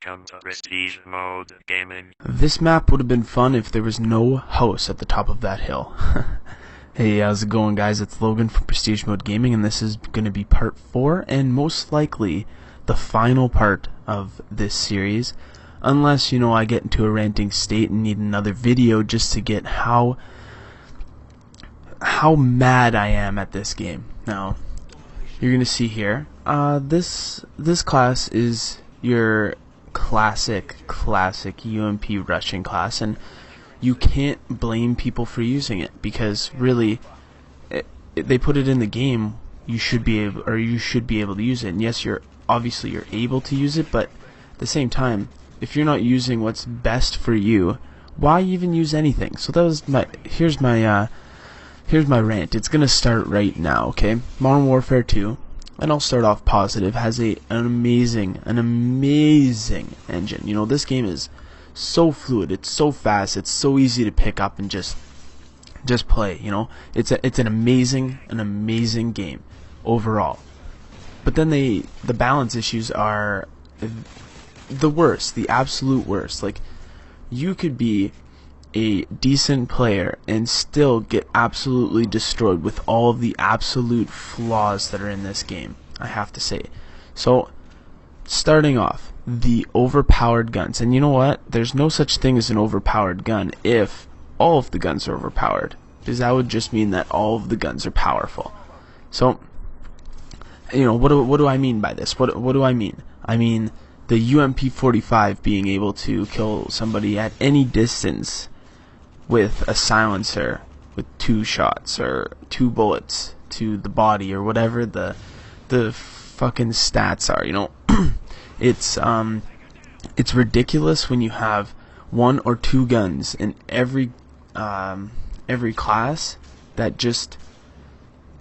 Welcome to Prestige Mode Gaming. This map would have been fun if there was no house at the top of that hill. Hey, how's it going, guys? It's Logan from Prestige Mode Gaming, and this is going to be part 4, and most likely the final part of this series. Unless, I get into a ranting state and need another video just to get how mad I am at this game. Now, you're going to see here, this class is your classic UMP rushing class, and you can't blame people for using it because really they put it in the game. You should be able to use it, and yes, you're able to use it, but at the same time, if you're not using what's best for you, why even use anything? So that was here's my rant. It's gonna start right now, okay? Modern Warfare 2, and I'll start off positive, has an amazing engine. This game is so fluid, it's so fast, it's so easy to pick up and just play. It's an amazing game overall. But then the balance issues are the worst, the absolute worst. Like, you could be a decent player and still get absolutely destroyed with all of the absolute flaws that are in this game, I have to say. So, starting off, the overpowered guns. And you know what? There's no such thing as an overpowered gun if all of the guns are overpowered, because that would just mean that all of the guns are powerful. So, what do I mean by this? What do I mean? I mean the UMP-45 being able to kill somebody at any distance with a silencer, with 2 shots or 2 bullets to the body, or whatever the fucking stats are. It's ridiculous when you have 1 or 2 guns in every class that just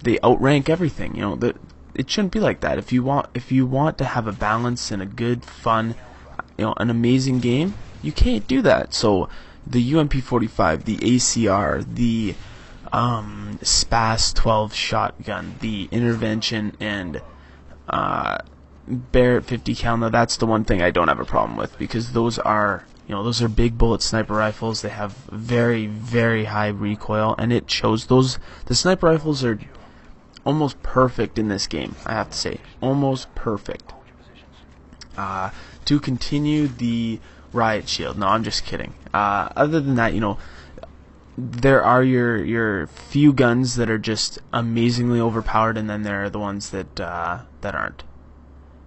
they outrank everything. It shouldn't be like that. If you want to have a balance and a good, fun, an amazing game, you can't do that. So the UMP-45, the ACR, the SPAS 12 shotgun, the intervention, and Barrett 50 cal. Now that's the one thing I don't have a problem with, because those are big bullet sniper rifles. They have very, very high recoil, and it shows. The sniper rifles are almost perfect in this game, I have to say. Almost perfect. To continue, the riot shield. No, I'm just kidding. Other than that, there are your few guns that are just amazingly overpowered, and then there are the ones that aren't.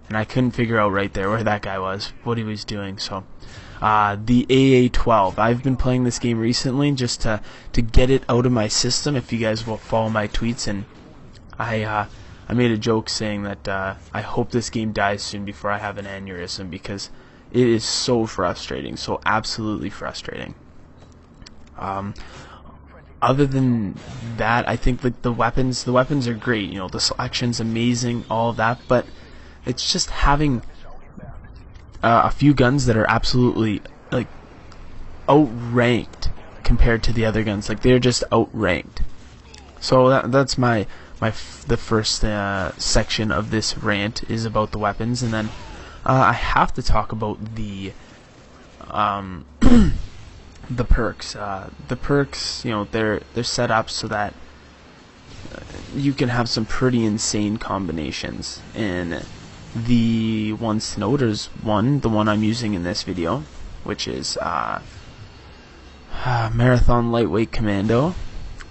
And I couldn't figure out right there where that guy was, what he was doing. So, the AA-12. I've been playing this game recently just to get it out of my system. If you guys will follow my tweets, and I made a joke saying that I hope this game dies soon before I have an aneurysm, because it is so frustrating, so absolutely frustrating. Other than that, I think the weapons are great. The selection's amazing, all of that, but it's just having a few guns that are absolutely outranked compared to the other guns. They're just outranked. So that's the first section of this rant is about the weapons, and then I have to talk about the the perks. The perks, they're set up so that you can have some pretty insane combinations. And the ones to note is the one I'm using in this video, which is Marathon Lightweight Commando,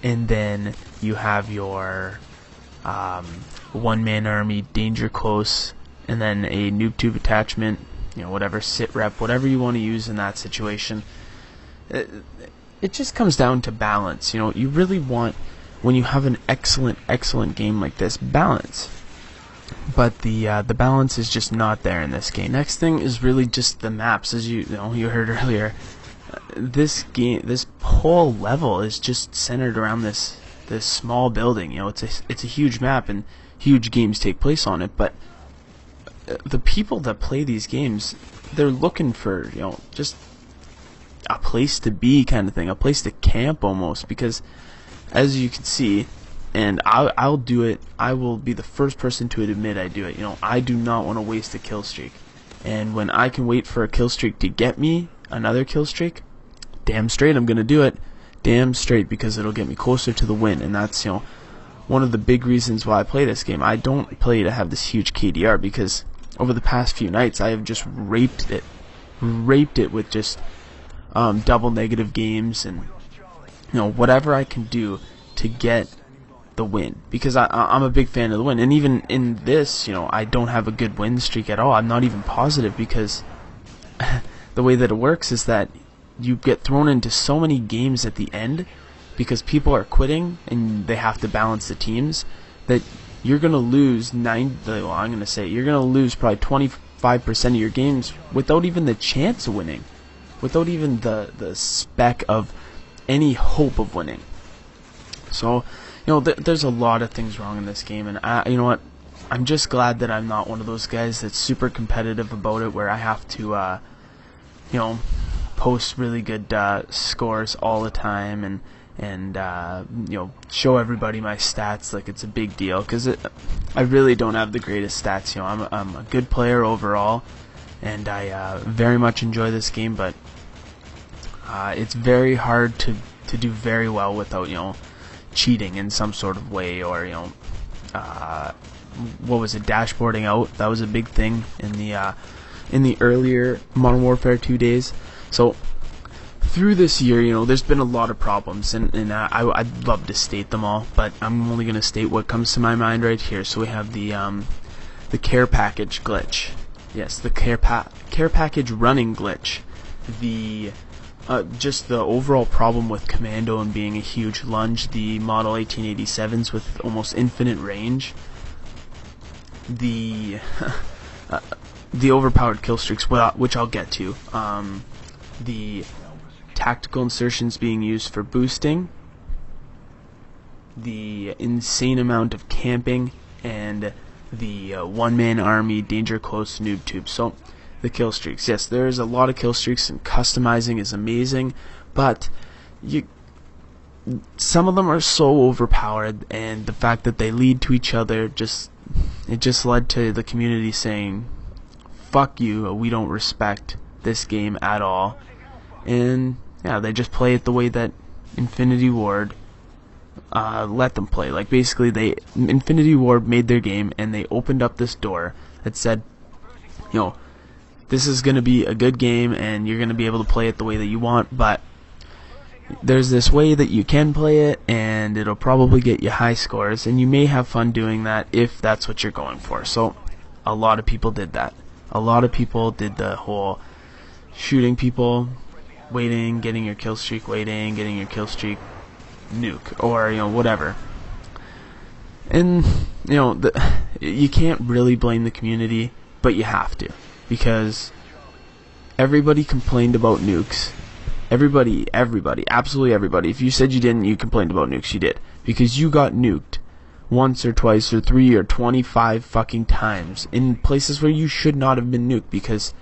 and then you have your one-man army, danger close, and then a noob tube attachment, whatever, sit rep, whatever you want to use in that situation. It just comes down to balance. You really want, when you have an excellent game like this, balance. But the balance is just not there in this game. Next thing is really just the maps. As you heard earlier, this whole level is just centered around this small building. It's a huge map, and huge games take place on it, but the people that play these games, they're looking for just a place to be, kind of thing, a place to camp almost, because as you can see, and I'll do it, I will be the first person to admit I do it. I do not want to waste a kill streak. And when I can wait for a kill streak to get me another kill streak, damn straight I'm gonna do it. Damn straight, because it'll get me closer to the win. And that's, one of the big reasons why I play this game. I don't play to have this huge KDR, because over the past few nights I have just raped it with just double negative games, and whatever I can do to get the win, because I'm a big fan of the win. And even in this, I don't have a good win streak at all. I'm not even positive, because the way that it works is that you get thrown into so many games at the end because people are quitting and they have to balance the teams, that you're gonna lose you're gonna lose probably 25% of your games without even the chance of winning, without even the speck of any hope of winning. So, there's a lot of things wrong in this game, and you know what? I'm just glad that I'm not one of those guys that's super competitive about it, where I have to, post really good scores all the time, and show everybody my stats like it's a big deal, because I really don't have the greatest stats. I'm a good player overall, and I very much enjoy this game, but it's very hard to do very well without cheating in some sort of way, or what was it, dashboarding out. That was a big thing in the earlier Modern Warfare 2 days. So through this year, there's been a lot of problems, and I'd love to state them all, but I'm only going to state what comes to my mind right here. So we have the care package glitch. Yes, the care package running glitch. Just the overall problem with Commando and being a huge lunge. The Model 1887s with almost infinite range. The overpowered kill streaks, which I'll get to. The tactical insertions being used for boosting, the insane amount of camping, and the one-man army danger close noob tube. So the kill streaks, yes, there is a lot of kill streaks, and customizing is amazing, but some of them are so overpowered, and the fact that they lead to each other just led to the community saying, fuck you, we don't respect this game at all. And yeah, they just play it the way that Infinity Ward let them play. Like, basically, Infinity Ward made their game, and they opened up this door that said, this is going to be a good game, and you're going to be able to play it the way that you want, but there's this way that you can play it, and it'll probably get you high scores, and you may have fun doing that if that's what you're going for. So a lot of people did that. A lot of people did the whole shooting people, waiting, getting your kill streak, waiting, getting your kill streak, nuke, or whatever. And you can't really blame the community, but you have to, because everybody complained about nukes. Everybody, absolutely everybody. If you said you didn't, you complained about nukes. You did, because you got nuked once or twice or 3 or 25 fucking times in places where you should not have been nuked, because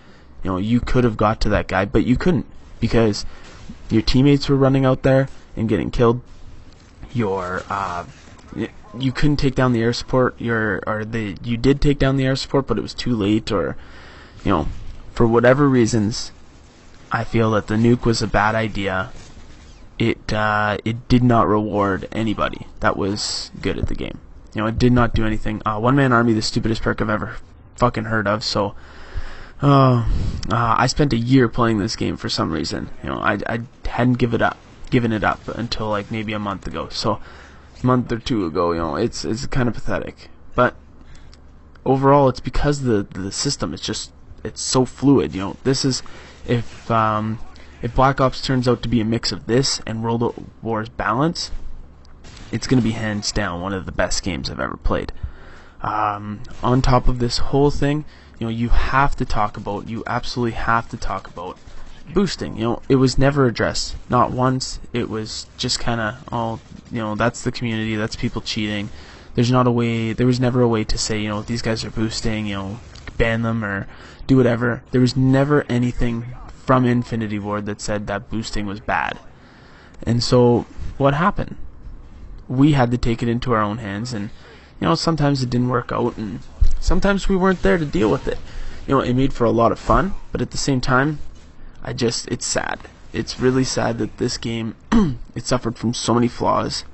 you could have got to that guy, but you couldn't, because your teammates were running out there and getting killed. You couldn't take down the air support. You did take down the air support, but it was too late, or for whatever reasons, I feel that the nuke was a bad idea. It did not reward anybody that was good at the game. It did not do anything. One-man army, the stupidest perk I've ever fucking heard of. So I spent a year playing this game for some reason. I hadn't given it up until like maybe a month ago. So a month or two ago, it's kind of pathetic. But overall, it's because the system it's so fluid. This is if Black Ops turns out to be a mix of this and World at War's balance, it's going to be hands down one of the best games I've ever played. On top of this whole thing, you absolutely have to talk about boosting. It was never addressed, not once. It was just kind of, that's the community, that's people cheating. There was never a way to say, these guys are boosting, ban them or do whatever. There was never anything from Infinity Ward that said that boosting was bad. And so what happened? We had to take it into our own hands, and sometimes it didn't work out, and sometimes we weren't there to deal with it. it made for a lot of fun, but at the same time, it's sad. It's really sad that this game, it suffered from so many flaws.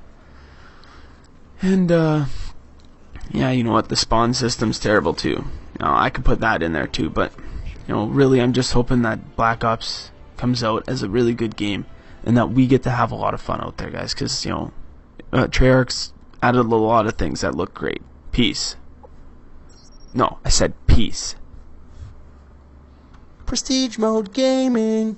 And, yeah, you know what, the spawn system's terrible too. I could put that in there too, but, really I'm just hoping that Black Ops comes out as a really good game, and that we get to have a lot of fun out there, guys, because, Treyarch's added a lot of things that look great. Peace. No, I said peace. Prestige Mode Gaming.